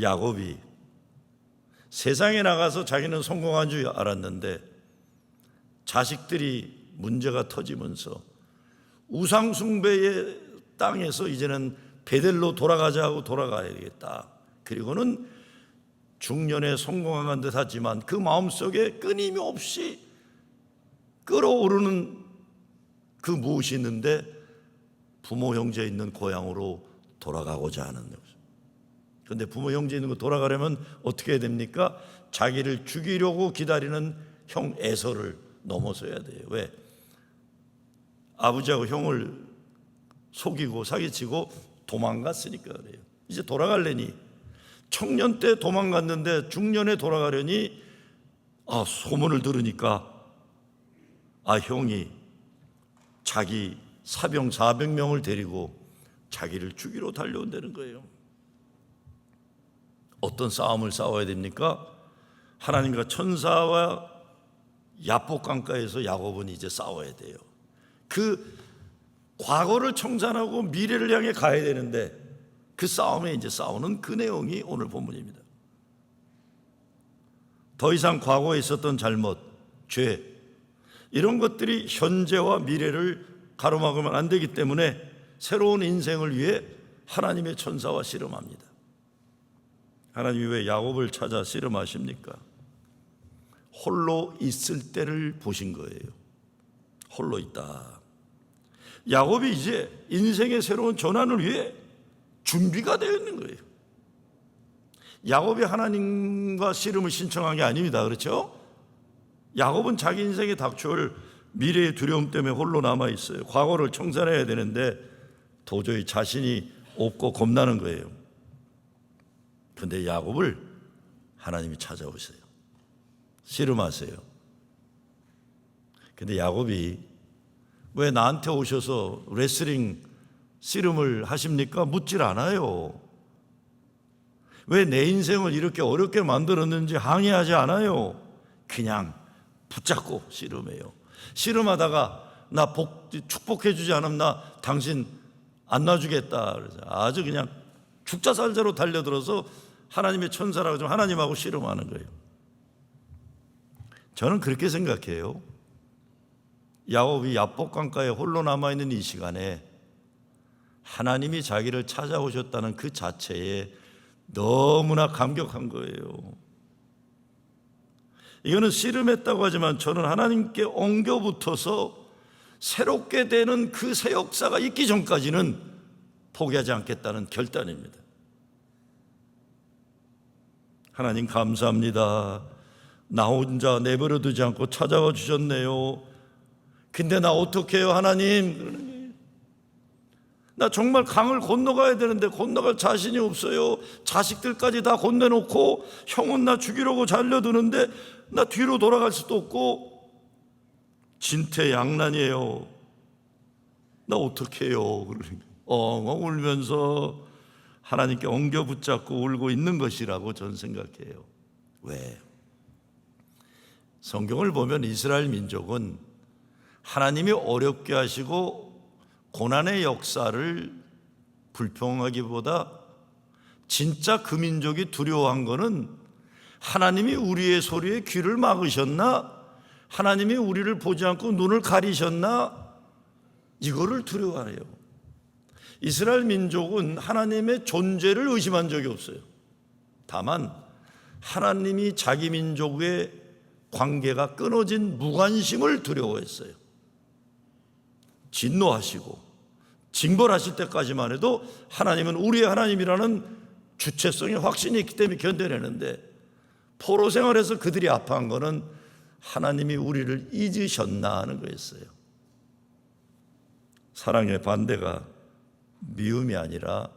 야곱이 세상에 나가서 자기는 성공한 줄 알았는데 자식들이 문제가 터지면서 우상 숭배의 땅에서 이제는 베델로 돌아가자 하고 돌아가야 되겠다. 그리고는 중년에 성공한 듯 하지만 그 마음속에 끊임없이 끓어오르는 그 무엇이 있는데 부모 형제 있는 고향으로 돌아가고자 하는 거죠. 그런데 부모 형제 있는 거 돌아가려면 어떻게 해야 됩니까? 자기를 죽이려고 기다리는 형 에서를 넘어서야 돼요. 왜? 아버지하고 형을 속이고 사기치고 도망갔으니까 그래요. 이제 돌아가려니 청년 때 도망갔는데 중년에 돌아가려니 소문을 들으니까 형이 자기 사병 400명을 데리고 자기를 죽이러 달려온다는 거예요. 어떤 싸움을 싸워야 됩니까? 하나님과 천사와 야복 강가에서 야곱은 이제 싸워야 돼요. 그 과거를 청산하고 미래를 향해 가야 되는데 그 싸움에 이제 싸우는 그 내용이 오늘 본문입니다. 더 이상 과거에 있었던 잘못, 죄 이런 것들이 현재와 미래를 가로막으면 안 되기 때문에 새로운 인생을 위해 하나님의 천사와 씨름합니다. 하나님이 왜 야곱을 찾아 씨름하십니까? 홀로 있을 때를 보신 거예요. 홀로 있다. 야곱이 이제 인생의 새로운 전환을 위해 준비가 되어 있는 거예요. 야곱이 하나님과 씨름을 신청한 게 아닙니다. 그렇죠? 야곱은 자기 인생에 닥쳐올 미래의 두려움 때문에 홀로 남아 있어요. 과거를 청산해야 되는데 도저히 자신이 없고 겁나는 거예요. 그런데 야곱을 하나님이 찾아오세요. 씨름하세요. 근데 야곱이 왜 나한테 오셔서 레슬링 씨름을 하십니까? 묻질 않아요. 왜 내 인생을 이렇게 어렵게 만들었는지 항의하지 않아요. 그냥 붙잡고 씨름해요. 씨름하다가 나 축복해 주지 않으면 나 당신 안 놔주겠다. 그래서 아주 그냥 죽자 살자로 달려들어서 하나님의 천사라고 좀 하나님하고 씨름하는 거예요. 저는 그렇게 생각해요. 야곱이 야복 강가에 홀로 남아있는 이 시간에 하나님이 자기를 찾아오셨다는 그 자체에 너무나 감격한 거예요. 이거는 씨름했다고 하지만 저는 하나님께 엉겨붙어서 새롭게 되는 그 새 역사가 있기 전까지는 포기하지 않겠다는 결단입니다. 하나님 감사합니다. 나 혼자 내버려 두지 않고 찾아와 주셨네요. 근데 나 어떻게 해요 하나님? 나 정말 강을 건너가야 되는데 건너갈 자신이 없어요. 자식들까지 다 건네놓고 형은 나 죽이려고 달려드는데 나 뒤로 돌아갈 수도 없고 진퇴양난이에요. 나 어떻게 해요? 엉엉 울면서 하나님께 엉겨 붙잡고 울고 있는 것이라고 저는 생각해요. 왜? 성경을 보면 이스라엘 민족은 하나님이 어렵게 하시고 고난의 역사를 불평하기보다 진짜 그 민족이 두려워한 거는 하나님이 우리의 소리에 귀를 막으셨나? 하나님이 우리를 보지 않고 눈을 가리셨나? 이거를 두려워해요. 이스라엘 민족은 하나님의 존재를 의심한 적이 없어요. 다만 하나님이 자기 민족의 관계가 끊어진 무관심을 두려워했어요. 진노하시고 징벌하실 때까지만 해도 하나님은 우리의 하나님이라는 주체성의 확신이 있기 때문에 견뎌내는데 포로 생활에서 그들이 아파한 거는 하나님이 우리를 잊으셨나 하는 거였어요. 사랑의 반대가 미움이 아니라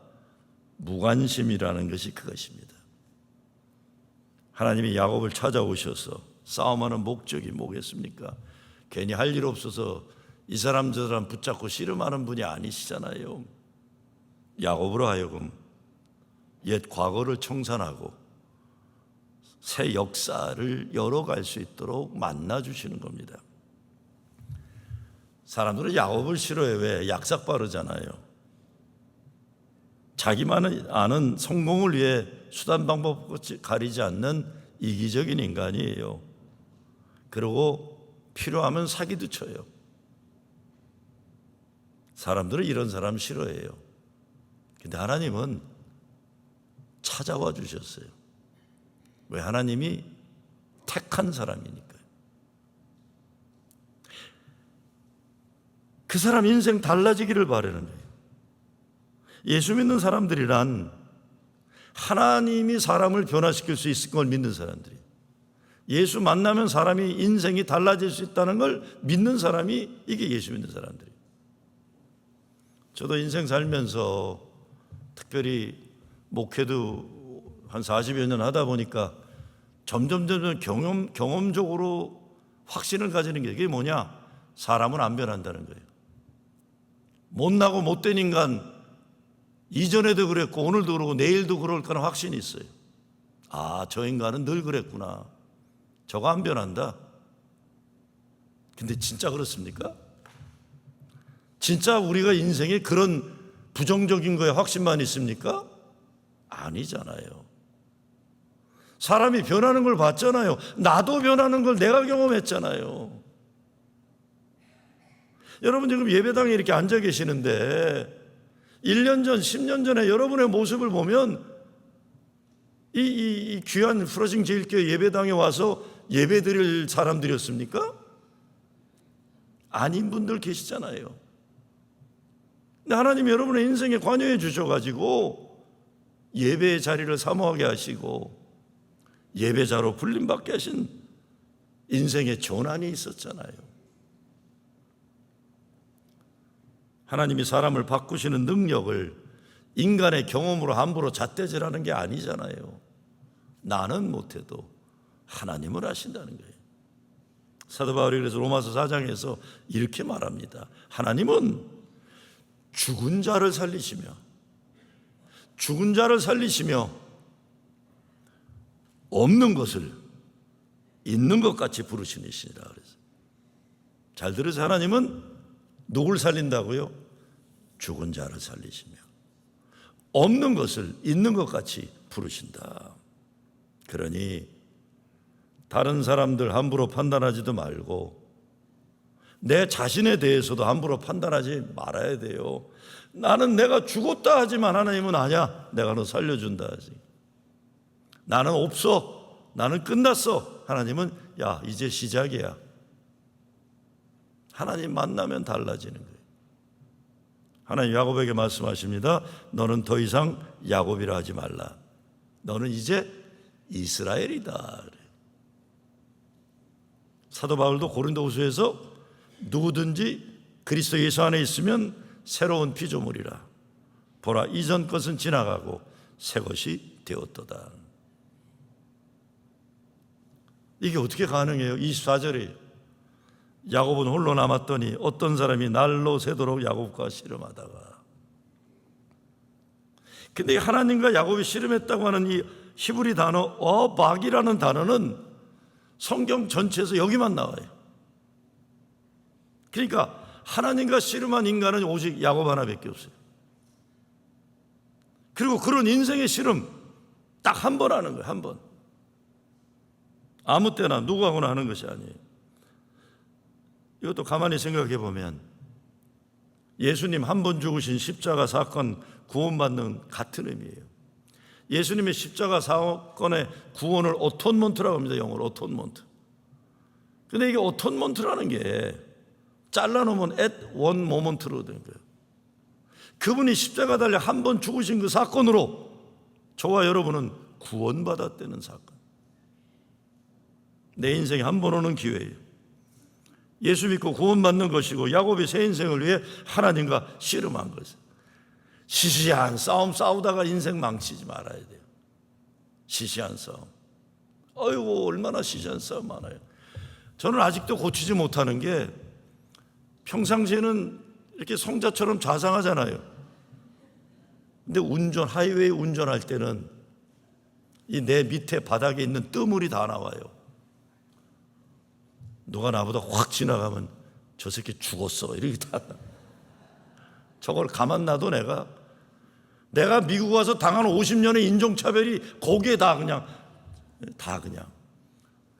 무관심이라는 것이 그것입니다. 하나님이 야곱을 찾아오셔서 싸움하는 목적이 뭐겠습니까? 괜히 할 일 없어서 이 사람 저 사람 붙잡고 씨름하는 분이 아니시잖아요. 야곱으로 하여금 옛 과거를 청산하고 새 역사를 열어갈 수 있도록 만나주시는 겁니다. 사람들은 야곱을 싫어해요. 왜? 약삭 빠르잖아요. 자기만 아는 성공을 위해 수단 방법 없이 가리지 않는 이기적인 인간이에요. 그리고 필요하면 사기도 쳐요. 사람들은 이런 사람 싫어해요. 근데 하나님은 찾아와 주셨어요. 왜? 하나님이 택한 사람이니까요. 그 사람 인생 달라지기를 바라는 거예요. 예수 믿는 사람들이란 하나님이 사람을 변화시킬 수 있을 걸 믿는 사람들이에요. 예수 만나면 사람이 인생이 달라질 수 있다는 걸 믿는 사람이 이게 예수 믿는 사람들이에요. 저도 인생 살면서 특별히 목회도 한 40여 년 하다 보니까 점점 경험적으로 확신을 가지는 게 이게 뭐냐? 사람은 안 변한다는 거예요. 못나고 못된 인간 이전에도 그랬고 오늘도 그러고 내일도 그럴 거라는 확신이 있어요. 아, 저 인간은 늘 그랬구나. 저거 안 변한다. 근데 진짜 그렇습니까? 진짜 우리가 인생에 그런 부정적인 거에 확신만 있습니까? 아니잖아요. 사람이 변하는 걸 봤잖아요. 나도 변하는 걸 내가 경험했잖아요. 여러분 지금 예배당에 이렇게 앉아 계시는데 1년 전, 10년 전에 여러분의 모습을 보면 이 귀한 프로징 제일교회 예배당에 와서 예배 드릴 사람들이었습니까? 아닌 분들 계시잖아요. 근데 하나님 여러분의 인생에 관여해 주셔가지고 예배의 자리를 사모하게 하시고 예배자로 불림받게 하신 인생의 전환이 있었잖아요. 하나님이 사람을 바꾸시는 능력을 인간의 경험으로 함부로 잣대질하는 게 아니잖아요. 나는 못해도 하나님을 하신다는 거예요. 사도 바울이 그래서 로마서 4장에서 이렇게 말합니다. 하나님은 죽은 자를 살리시며 없는 것을 있는 것 같이 부르시니시라. 그래서 잘 들으세요. 하나님은 누굴 살린다고요? 죽은 자를 살리시며 없는 것을 있는 것 같이 부르신다. 그러니 다른 사람들 함부로 판단하지도 말고 내 자신에 대해서도 함부로 판단하지 말아야 돼요. 나는 내가 죽었다 하지만 하나님은 아니야. 내가 너 살려준다 하지. 나는 없어. 나는 끝났어. 하나님은 야, 이제 시작이야. 하나님 만나면 달라지는 거예요. 하나님 야곱에게 말씀하십니다. 너는 더 이상 야곱이라 하지 말라. 너는 이제 이스라엘이다. 사도 바울도 고린도후서에서 누구든지 그리스도 예수 안에 있으면 새로운 피조물이라. 보라, 이전 것은 지나가고 새 것이 되었도다. 이게 어떻게 가능해요? 24절에 야곱은 홀로 남았더니 어떤 사람이 날로 새도록 야곱과 씨름하다가. 근데 하나님과 야곱이 씨름했다고 하는 이 히브리 단어 어박이라는 단어는 성경 전체에서 여기만 나와요. 그러니까 하나님과 씨름한 인간은 오직 야곱 하나밖에 없어요. 그리고 그런 인생의 씨름 딱 한 번 하는 거예요. 한 번. 아무 때나 누구하고나 하는 것이 아니에요. 이것도 가만히 생각해 보면 예수님 한 번 죽으신 십자가 사건 구원받는 같은 의미예요. 예수님의 십자가 사건의 구원을 오톤먼트라고 합니다. 영어로 오톤먼트. 근데 이게 오톤먼트라는 게 잘라놓으면 at one moment로 된 거예요. 그분이 십자가 달려 한 번 죽으신 그 사건으로 저와 여러분은 구원받았다는 사건. 내 인생에 한 번 오는 기회예요. 예수 믿고 구원받는 것이고 야곱이 새 인생을 위해 하나님과 씨름한 것이에요. 시시한 싸움 싸우다가 인생 망치지 말아야 돼요. 시시한 싸움. 아이고 얼마나 시시한 싸움 많아요. 저는 아직도 고치지 못하는 게 평상시에는 이렇게 성자처럼 좌상하잖아요. 근데 하이웨이 운전할 때는 이 내 밑에 바닥에 있는 뜨물이 다 나와요. 누가 나보다 확 지나가면 저 새끼 죽었어 이렇게 다. 저걸 가만 놔도 내가 미국 와서 당한 50년의 인종차별이 거기에 다 그냥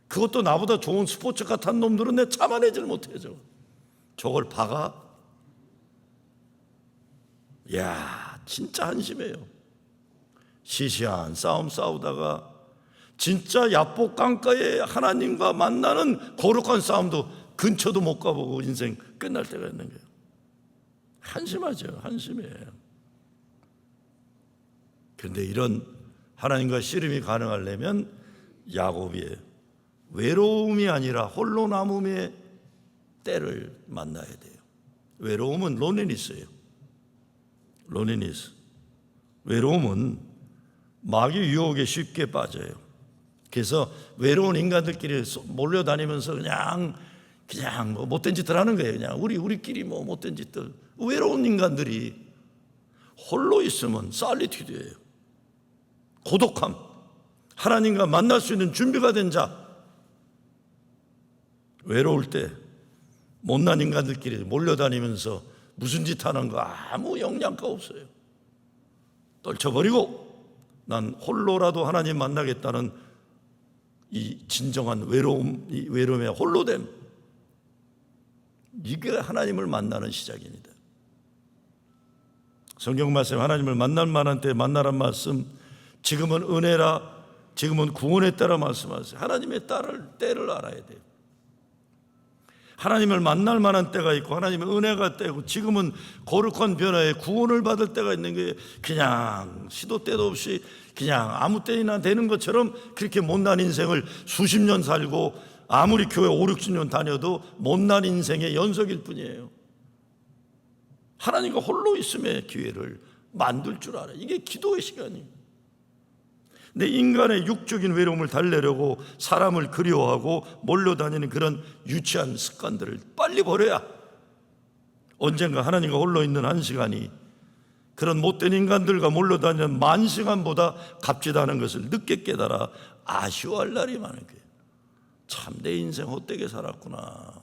그것도 나보다 좋은 스포츠카 탄 놈들은 내 참아내질 못해. 저걸 박아. 야, 진짜 한심해요. 시시한 싸움 싸우다가 진짜 야복 강가에 하나님과 만나는 거룩한 싸움도 근처도 못 가보고 인생 끝날 때가 있는 거예요. 한심하죠. 한심해요. 그런데 이런 하나님과 씨름이 가능하려면 야곱이 외로움이 아니라 홀로 남음의 때를 만나야 돼요. 외로움은 로네니스예요. 로네니스. 외로움은 마귀 유혹에 쉽게 빠져요. 그래서 외로운 인간들끼리 몰려다니면서 그냥 뭐 못된 짓들 하는 거예요. 그냥 우리끼리 뭐 못된 짓들. 외로운 인간들이 홀로 있으면 솔리튜드예요. 고독함. 하나님과 만날 수 있는 준비가 된 자. 외로울 때 못난 인간들끼리 몰려다니면서 무슨 짓 하는 거 아무 영양가 없어요. 떨쳐버리고 난 홀로라도 하나님 만나겠다는 이 진정한 외로움, 이 외로움의 홀로됨, 이게 하나님을 만나는 시작입니다. 성경 말씀, 하나님을 만날 만한 때 만나란 말씀, 지금은 은혜라, 지금은 구원의 때라 말씀하세요. 하나님의 때를 알아야 돼요. 하나님을 만날 만한 때가 있고 하나님의 은혜가 때고, 지금은 거룩한 변화에 구원을 받을 때가 있는 게, 그냥 시도 때도 없이 그냥 아무 때나 되는 것처럼 그렇게 못난 인생을 수십 년 살고 아무리 교회 5, 60년 다녀도 못난 인생의 연속일 뿐이에요. 하나님과 홀로 있음의 기회를 만들 줄 알아요. 이게 기도의 시간이에요. 내 인간의 육적인 외로움을 달래려고 사람을 그리워하고 몰려다니는 그런 유치한 습관들을 빨리 버려야 언젠가 하나님과 홀로 있는 한 시간이 그런 못된 인간들과 몰려다니는 만 시간보다 값지다는 것을 늦게 깨달아 아쉬워할 날이 많은 거예요. 참 내 인생 헛되게 살았구나.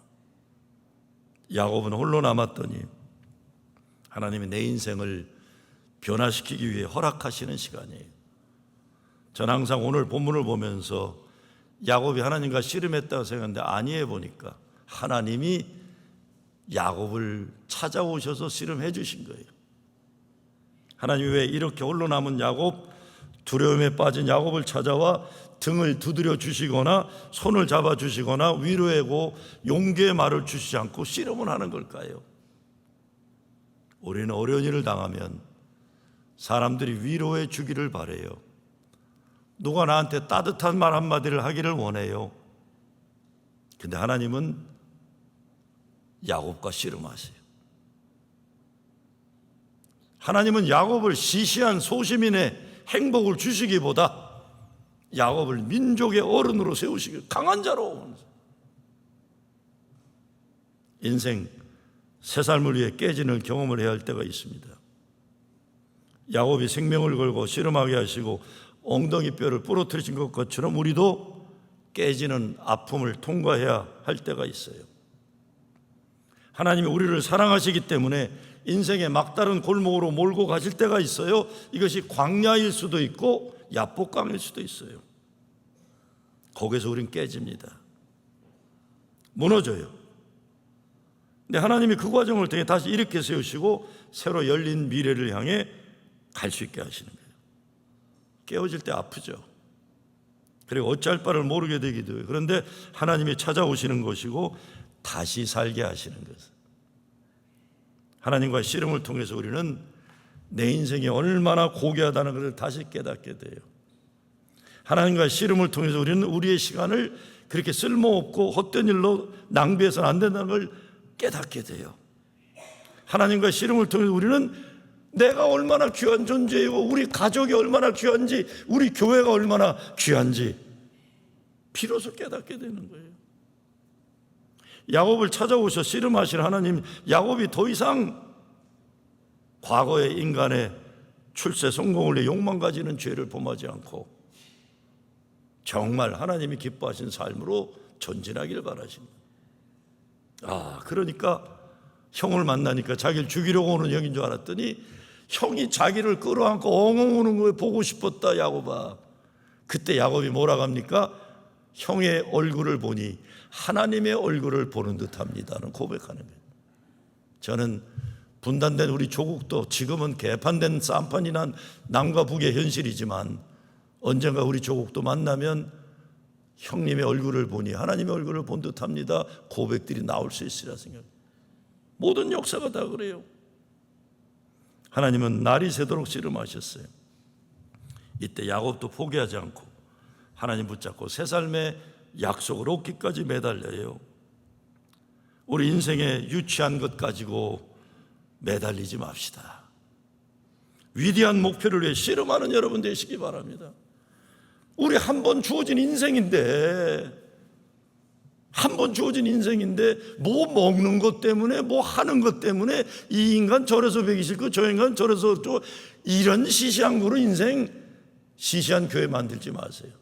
야곱은 홀로 남았더니 하나님이 내 인생을 변화시키기 위해 허락하시는 시간이에요. 저는 항상 오늘 본문을 보면서 야곱이 하나님과 씨름했다고 생각했는데 아니해 보니까 하나님이 야곱을 찾아오셔서 씨름해 주신 거예요. 하나님이 왜 이렇게 홀로 남은 야곱, 두려움에 빠진 야곱을 찾아와 등을 두드려 주시거나 손을 잡아 주시거나 위로하고 용기의 말을 주시지 않고 씨름을 하는 걸까요? 우리는 어려운 일을 당하면 사람들이 위로해 주기를 바라요. 누가 나한테 따뜻한 말 한마디를 하기를 원해요. 근데 하나님은 야곱과 씨름하세요. 하나님은 야곱을 시시한 소시민의 행복을 주시기보다 야곱을 민족의 어른으로 세우시기, 강한 자로. 인생 새 삶을 위해 깨지는 경험을 해야 할 때가 있습니다. 야곱이 생명을 걸고 씨름하게 하시고 엉덩이 뼈를 부러뜨리신 것처럼 우리도 깨지는 아픔을 통과해야 할 때가 있어요. 하나님이 우리를 사랑하시기 때문에 인생의 막다른 골목으로 몰고 가실 때가 있어요. 이것이 광야일 수도 있고 야복강일 수도 있어요. 거기서 우린 깨집니다. 무너져요. 근데 하나님이 그 과정을 통해 다시 일으켜 세우시고 새로 열린 미래를 향해 갈 수 있게 하시는 거예요. 깨어질 때 아프죠. 그리고 어찌할 바를 모르게 되기도 해요. 그런데 하나님이 찾아오시는 것이고 다시 살게 하시는 것은, 하나님과의 씨름을 통해서 우리는 내 인생이 얼마나 고귀하다는 것을 다시 깨닫게 돼요. 하나님과의 씨름을 통해서 우리는 우리의 시간을 그렇게 쓸모없고 헛된 일로 낭비해서는 안 된다는 걸 깨닫게 돼요. 하나님과의 씨름을 통해서 우리는 내가 얼마나 귀한 존재이고 우리 가족이 얼마나 귀한지, 우리 교회가 얼마나 귀한지 비로소 깨닫게 되는 거예요. 야곱을 찾아오셔 씨름하시는 하나님, 야곱이 더 이상 과거의 인간의 출세 성공을 위해 욕망 가지는 죄를 범하지 않고 정말 하나님이 기뻐하신 삶으로 전진하기를 바라십니다. 그러니까 형을 만나니까 자기를 죽이려고 오는 형인 줄 알았더니 형이 자기를 끌어안고 엉엉 우는 걸 보고 싶었다 야곱아. 그때 야곱이 뭐라고 합니까? 형의 얼굴을 보니 하나님의 얼굴을 보는 듯합니다는 고백하는 거예요. 저는 분단된 우리 조국도 지금은 개판된 쌈판이 난 남과 북의 현실이지만 언젠가 우리 조국도 만나면 형님의 얼굴을 보니 하나님의 얼굴을 본 듯합니다 고백들이 나올 수 있으리라 생각합니다. 모든 역사가 다 그래요. 하나님은 날이 새도록 씨름하셨어요. 이때 야곱도 포기하지 않고 하나님 붙잡고 새 삶의 약속을 얻기까지 매달려요. 우리 인생에 유치한 것 가지고 매달리지 맙시다. 위대한 목표를 위해 씨름하는 여러분 되시기 바랍니다. 우리 한 번 주어진 인생인데 뭐 먹는 것 때문에 뭐 하는 것 때문에 이 인간 저래서 배기 싫고 저 인간 저래서 또 이런 시시한 거로 인생 시시한 교회 만들지 마세요.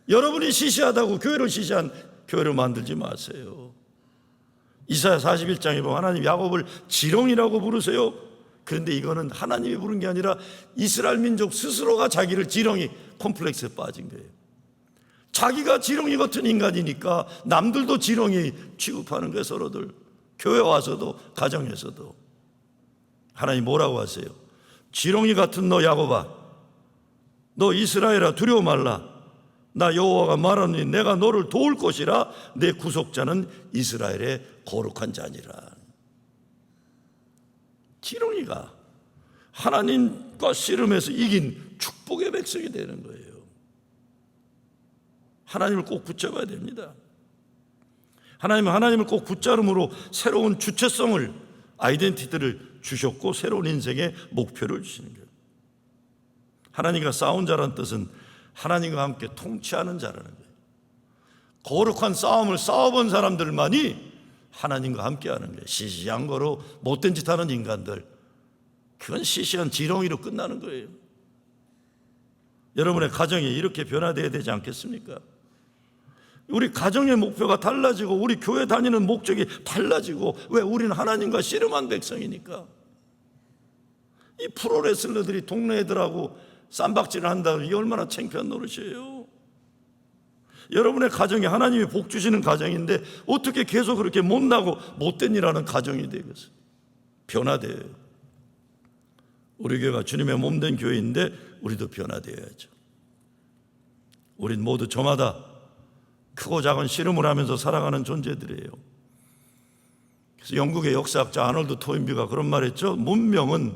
여러분이 시시하다고 교회를 시시한 교회를 만들지 마세요. 이사야 41장에 보면 하나님 야곱을 지렁이라고 부르세요. 그런데 이거는 하나님이 부른 게 아니라 이스라엘 민족 스스로가 자기를 지렁이 콤플렉스에 빠진 거예요. 자기가 지렁이 같은 인간이니까 남들도 지렁이 취급하는 거예요. 서로들 교회 와서도 가정에서도. 하나님 뭐라고 하세요? 지렁이 같은 너 야곱아, 너 이스라엘아 두려워 말라. 나 여호와가 말하노니 내가 너를 도울 것이라. 내 구속자는 이스라엘의 거룩한 자니라. 지렁이가 하나님과 씨름해서 이긴 축복의 백성이 되는 거예요. 하나님을 꼭 붙잡아야 됩니다. 하나님을 꼭 붙잡음으로 새로운 주체성을, 아이덴티티를 주셨고 새로운 인생의 목표를 주시는 거예요. 하나님과 싸운 자라는 뜻은 하나님과 함께 통치하는 자라는 거예요. 거룩한 싸움을 싸워본 사람들만이 하나님과 함께 하는 거예요. 시시한 거로 못된 짓 하는 인간들, 그건 시시한 지렁이로 끝나는 거예요. 여러분의 가정이 이렇게 변화되어야 되지 않겠습니까? 우리 가정의 목표가 달라지고 우리 교회 다니는 목적이 달라지고. 왜? 우리는 하나님과 씨름한 백성이니까. 이 프로레슬러들이 동네 애들하고 쌈박질을 한다면 이게 얼마나 창피한 노릇이에요. 여러분의 가정이 하나님이 복 주시는 가정인데 어떻게 계속 그렇게 못나고 못된 일하는 가정이 되겠어요? 변화돼요. 우리 교회가 주님의 몸된 교회인데 우리도 변화되어야죠. 우린 모두 저마다 크고 작은 씨름을 하면서 살아가는 존재들이에요. 그래서 영국의 역사학자 아놀드 토인비가 그런 말 했죠. 문명은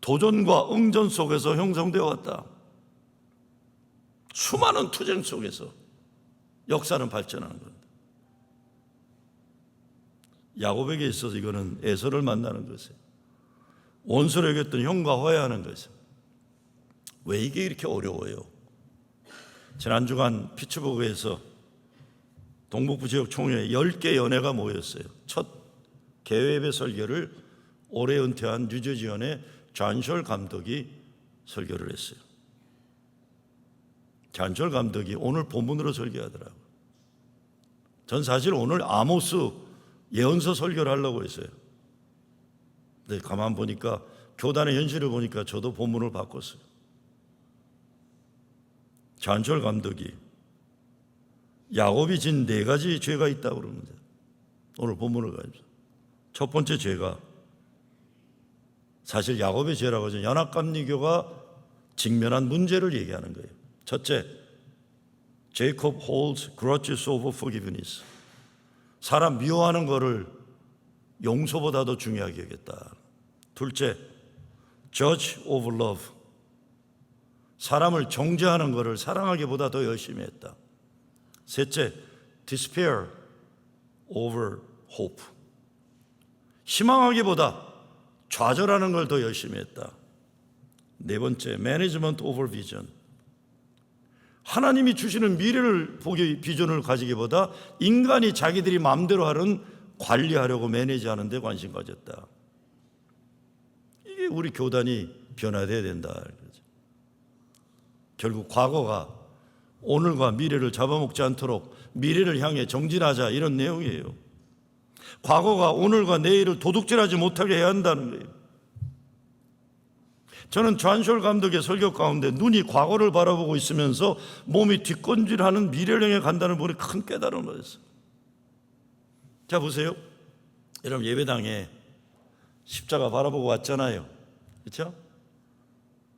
도전과 응전 속에서 형성되어 왔다. 수많은 투쟁 속에서 역사는 발전하는 겁니다. 야곱에게 있어서 이거는 에서를 만나는 것이에요. 원수를 여겼던 형과 화해하는 것이에요. 왜 이게 이렇게 어려워요? 지난 주간 피츠버그에서 동북부 지역 총회 10개 연회가 모였어요. 첫 개회의 설교를 올해 은퇴한 뉴저지연의 잔셜 감독이 설교를 했어요. 잔셜 감독이 오늘 본문으로 설교하더라고요. 전 사실 오늘 아모스 예언서 설교를 하려고 했어요. 근데 가만 보니까 교단의 현실을 보니까 저도 본문을 바꿨어요. 잔셜 감독이 야곱이 진 4가지 죄가 있다고 그러는데 오늘 본문을 가지고 첫 번째 죄가 사실 야곱의 죄라고 하죠. 연합감리교가 직면한 문제를 얘기하는 거예요. 첫째, Jacob holds grudges over forgiveness. 사람 미워하는 거를 용서보다 더 중요하게 여겼다. 둘째, judge over love. 사람을 정죄하는 거를 사랑하기보다 더 열심히 했다. 셋째, despair over hope. 희망하기보다 좌절하는 걸 더 열심히 했다. 네 번째, management over vision. 하나님이 주시는 미래를 보기 비전을 가지기보다 인간이 자기들이 마음대로 하는 관리하려고 매니지하는 데 관심 가졌다. 이게 우리 교단이 변화돼야 된다. 결국 과거가 오늘과 미래를 잡아먹지 않도록 미래를 향해 정진하자, 이런 내용이에요. 과거가 오늘과 내일을 도둑질하지 못하게 해야 한다는 거예요. 저는 존 감독의 설교 가운데 눈이 과거를 바라보고 있으면서 몸이 뒷건질하는 미래를 향해 간다는 부분에 큰 깨달음을 얻었어요. 자, 보세요. 여러분, 예배당에 십자가 바라보고 왔잖아요. 그렇죠?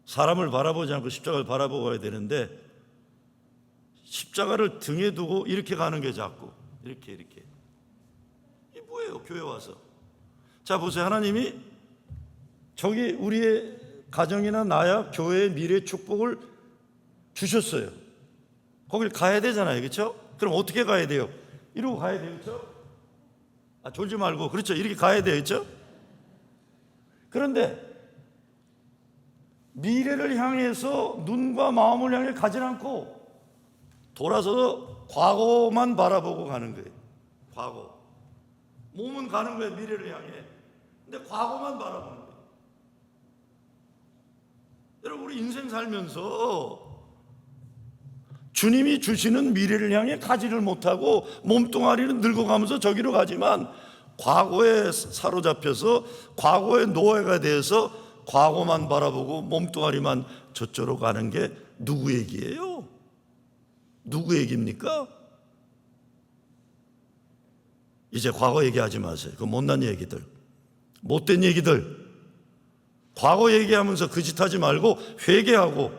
사람을 바라보지 않고 십자가를 바라보고 와야 되는데 십자가를 등에 두고 이렇게 가는 게 자꾸 이렇게 이게 뭐예요? 교회 와서. 자, 보세요. 하나님이 저기 우리의 가정이나 나야 교회의 미래 축복을 주셨어요. 거길 가야 되잖아요. 그렇죠? 그럼 어떻게 가야 돼요? 이러고 가야 돼요. 그렇죠? 졸지 말고, 그렇죠? 이렇게 가야 돼요. 그렇죠? 그런데 미래를 향해서 눈과 마음을 향해 가지 않고 돌아서서 과거만 바라보고 가는 거예요. 과거. 몸은 가는 거예요. 미래를 향해. 근데 과거만 바라보는 거예요. 여러분, 우리 인생 살면서 주님이 주시는 미래를 향해 가지를 못하고 몸뚱아리는 늙어가면서 저기로 가지만 과거에 사로잡혀서 과거의 노예가 돼서 과거만 바라보고 몸뚱아리만 저쪽으로 가는 게 누구 얘기예요? 누구 얘기입니까? 이제 과거 얘기하지 마세요. 그 못난 얘기들, 못된 얘기들, 과거 얘기하면서 그 짓 하지 말고 회개하고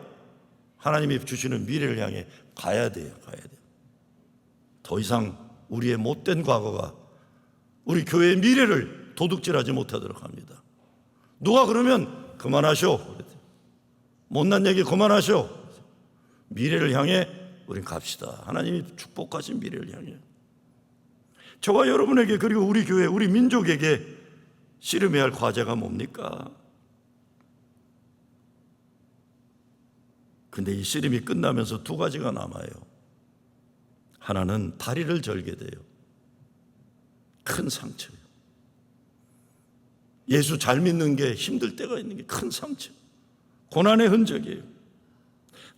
하나님이 주시는 미래를 향해 가야 돼요. 더 이상 우리의 못된 과거가 우리 교회의 미래를 도둑질하지 못하도록 합니다. 누가 그러면 그만하쇼. 못난 얘기 그만하쇼. 미래를 향해 우린 갑시다. 하나님이 축복하신 미래를 향해. 저와 여러분에게, 그리고 우리 교회, 우리 민족에게 씨름해야 할 과제가 뭡니까? 근데 이 씨름이 끝나면서 두 가지가 남아요. 하나는 다리를 절게 돼요. 큰 상처예요. 예수 잘 믿는 게 힘들 때가 있는 게 큰 상처, 고난의 흔적이에요.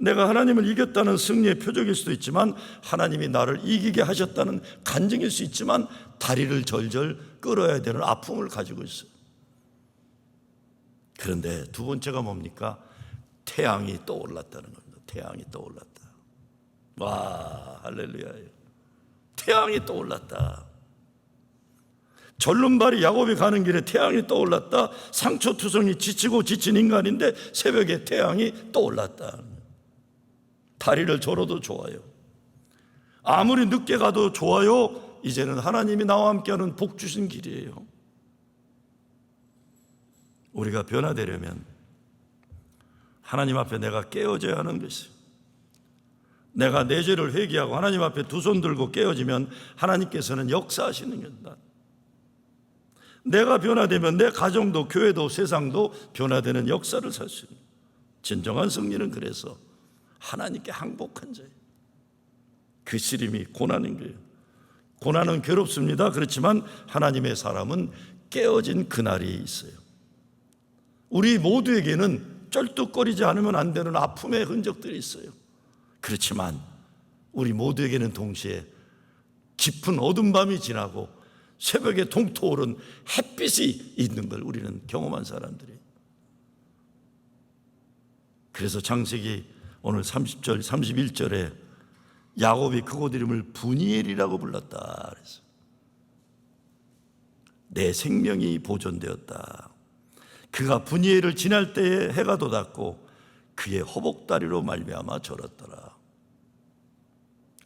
내가 하나님을 이겼다는 승리의 표적일 수도 있지만 하나님이 나를 이기게 하셨다는 간증일 수 있지만 다리를 절절 끌어야 되는 아픔을 가지고 있어요. 그런데 두 번째가 뭡니까? 태양이 떠올랐다는 겁니다. 태양이 떠올랐다. 와, 할렐루야예요. 태양이 떠올랐다. 절름발이 야곱이 가는 길에 태양이 떠올랐다. 상처투성이 지치고 지친 인간인데 새벽에 태양이 떠올랐다. 다리를 절어도 좋아요. 아무리 늦게 가도 좋아요. 이제는 하나님이 나와 함께하는 복 주신 길이에요. 우리가 변화되려면 하나님 앞에 내가 깨어져야 하는 것이에요. 내가 내 죄를 회개하고 하나님 앞에 두 손 들고 깨어지면 하나님께서는 역사하시는 겁니다. 내가 변화되면 내 가정도 교회도 세상도 변화되는 역사를 살 수 있는, 진정한 승리는 그래서 하나님께 항복한 자예요. 그 씨름이 고난인 거예요. 고난은 괴롭습니다. 그렇지만 하나님의 사람은 깨어진 그날이 있어요. 우리 모두에게는 쩔뚝거리지 않으면 안 되는 아픔의 흔적들이 있어요. 그렇지만 우리 모두에게는 동시에 깊은 어두운 밤이 지나고 새벽에 동토오른 햇빛이 있는 걸 우리는 경험한 사람들이에요. 그래서 창세기 오늘 30절, 31절에 야곱이 그곳 이름을 브니엘이라고 불렀다 그랬어요. 내 생명이 보존되었다. 그가 브니엘을 지날 때에 해가 돋았고 그의 허복다리로 말미암아 절었더라.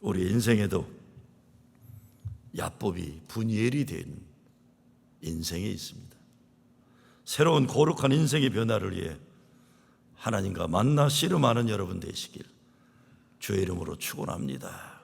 우리 인생에도 야곱이 브니엘이 된 인생이 있습니다. 새로운 거룩한 인생의 변화를 위해 하나님과 만나 씨름하는 여러분 되시길 주의 이름으로 축원합니다.